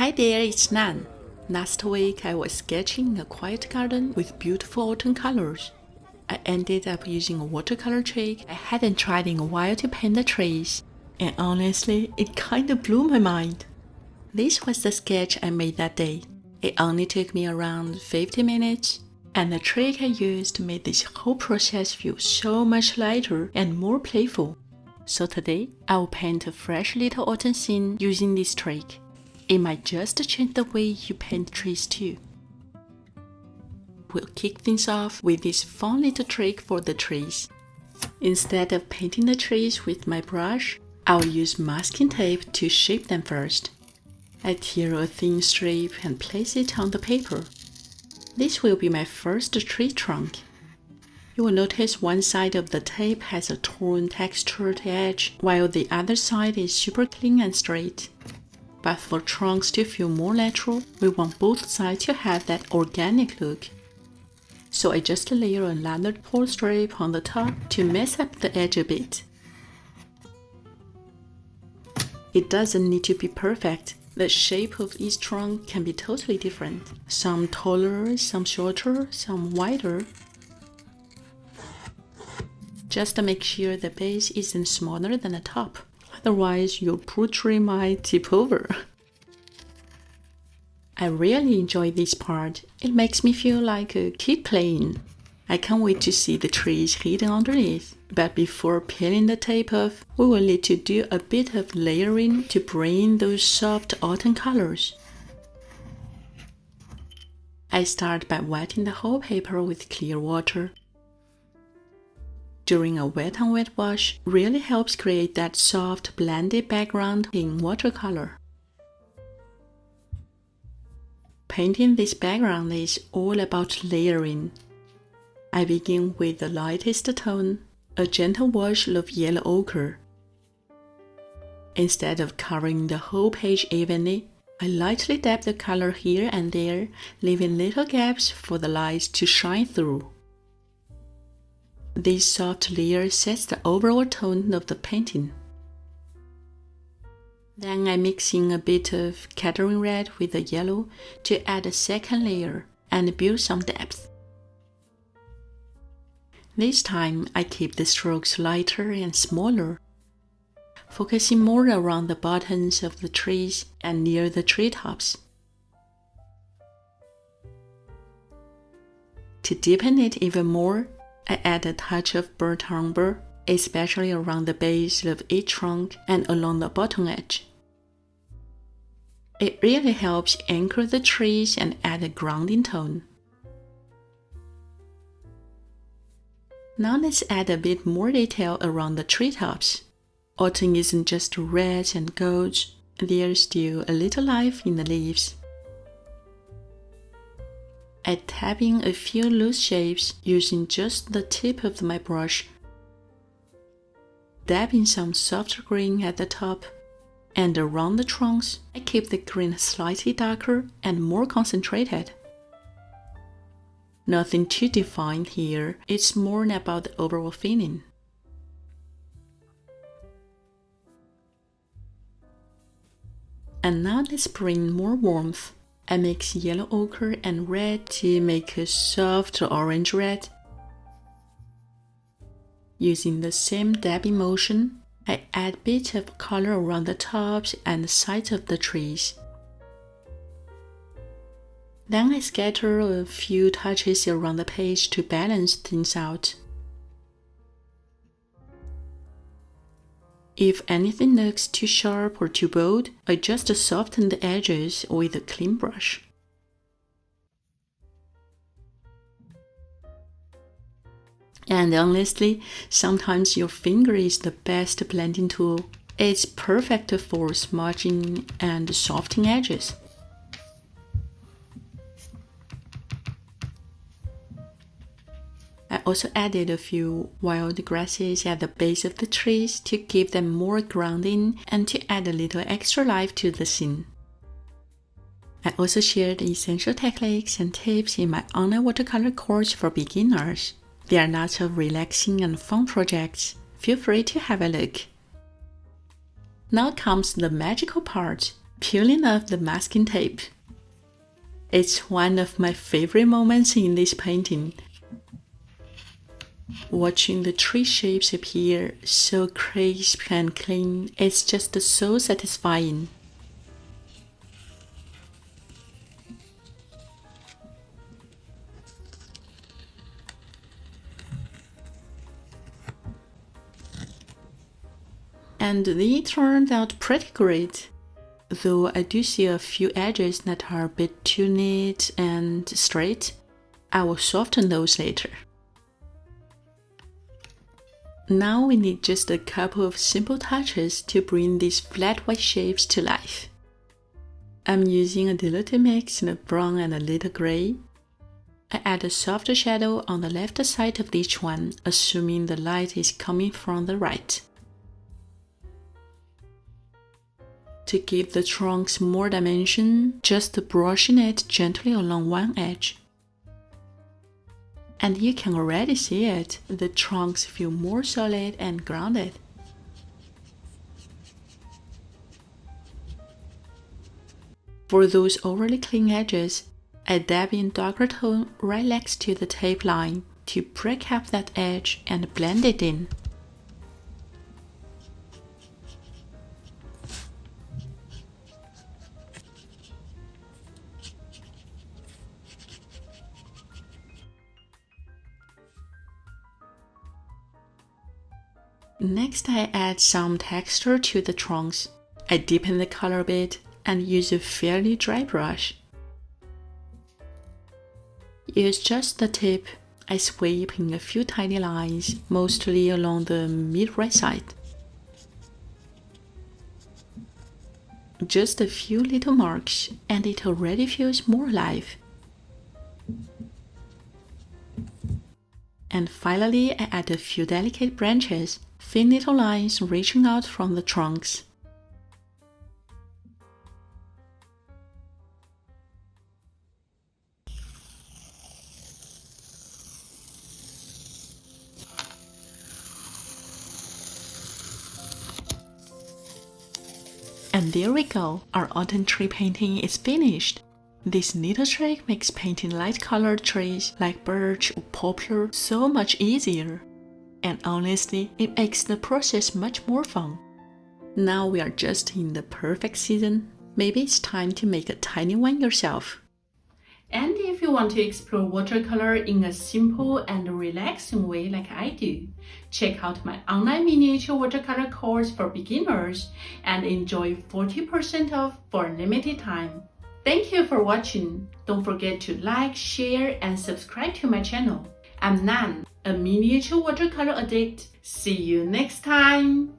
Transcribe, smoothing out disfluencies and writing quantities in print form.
Hi there, it's Nan. Last week I was sketching a quiet garden with beautiful autumn colors. I ended up using a watercolor trick I hadn't tried in a while to paint the trees, and honestly, it kinda blew my mind. This was the sketch I made that day. It only took me around 50 minutes, and the trick I used made this whole process feel so much lighter and more playful. So today, I will paint a fresh little autumn scene using this trick. It might just change the way you paint trees too. We'll kick things off with this fun little trick for the trees. Instead of painting the trees with my brush, I'll use masking tape to shape them first. I tear a thin strip and place it on the paper. This will be my first tree trunk. You will notice one side of the tape has a torn textured edge, while the other side is super clean and straight. But for trunks to feel more natural, we want both sides to have that organic look. So I just layer another torn strip on the top to mess up the edge a bit. It doesn't need to be perfect. The shape of each trunk can be totally different. Some taller, some shorter, some wider. Just make sure the base isn't smaller than the top. Otherwise, your poor tree might tip over. I really enjoy this part. It makes me feel like a kid playing. I can't wait to see the trees hidden underneath. But before peeling the tape off, we will need to do a bit of layering to bring in those soft autumn colors. I start by wetting the whole paper with clear water. Doing a wet-on-wet wash really helps create that soft, blended background in watercolor. Painting this background is all about layering. I begin with the lightest tone, a gentle wash of yellow ochre. Instead of covering the whole page evenly, I lightly dab the color here and there, leaving little gaps for the light to shine through. This soft layer sets the overall tone of the painting. Then I mix in a bit of Catherine red with the yellow to add a second layer and build some depth. This time I keep the strokes lighter and smaller, focusing more around the bottoms of the trees and near the treetops. To deepen it even more, I add a touch of burnt umber, especially around the base of each trunk and along the bottom edge. It really helps anchor the trees and add a grounding tone. Now let's add a bit more detail around the treetops. Autumn isn't just red and gold, there's still a little life in the leaves. I tap in a few loose shapes using just the tip of my brush. Dab in some softer green at the top, and around the trunks, I keep the green slightly darker and more concentrated. Nothing too defined here, it's more about the overall feeling. And now let's bring more warmth. I mix yellow ochre and red to make a soft orange red. Using the same dabbing motion, I add a bit of color around the tops and sides of the trees. Then I scatter a few touches around the page to balance things out. If anything looks too sharp or too bold, I just soften the edges with a clean brush. And honestly, sometimes your finger is the best blending tool. It's perfect for smudging and softening edges. I also added a few wild grasses at the base of the trees to give them more grounding and to add a little extra life to the scene. I also shared essential techniques and tips in my online watercolor course for beginners. There are lots of relaxing and fun projects. Feel free to have a look. Now comes the magical part. peeling off the masking tape. It's one of my favorite moments in this painting. Watching the tree shapes appear so crisp and clean, it's just so satisfying. And they turned out pretty great, though I do see a few edges that are a bit too neat and straight. I will soften those later. Now we need just a couple of simple touches to bring these flat white shapes to life. I'm using a diluted mix in a brown and a little gray. I add a softer shadow on the left side of each one, assuming the light is coming from the right. To give the trunks more dimension, just brushing it gently along one edge. And you can already see it, the trunks feel more solid and grounded. For those overly clean edges, I dab in darker tone right next to the tape line to break up that edge and blend it in. Next, I add some texture to the trunks. I deepen the color a bit and use a fairly dry brush. Use just the tip. I sweep in a few tiny lines, mostly along the mid-right side. Just a few little marks, and it already feels more alive. And finally, I add a few delicate branches, thin little lines reaching out from the trunks. And there we go, our autumn tree painting is finished. This little trick makes painting light-colored trees like birch or poplar so much easier. And honestly, it makes the process much more fun. Now we are just in the perfect season. Maybe it's time to make a tiny one yourself. And if you want to explore watercolor in a simple and relaxing way like I do, check out my online miniature watercolor course for beginners and enjoy 40% off for a limited time. Thank you for watching. Don't forget to like, share, and subscribe to my channel. I'm Nan, a miniature watercolor addict. See you next time!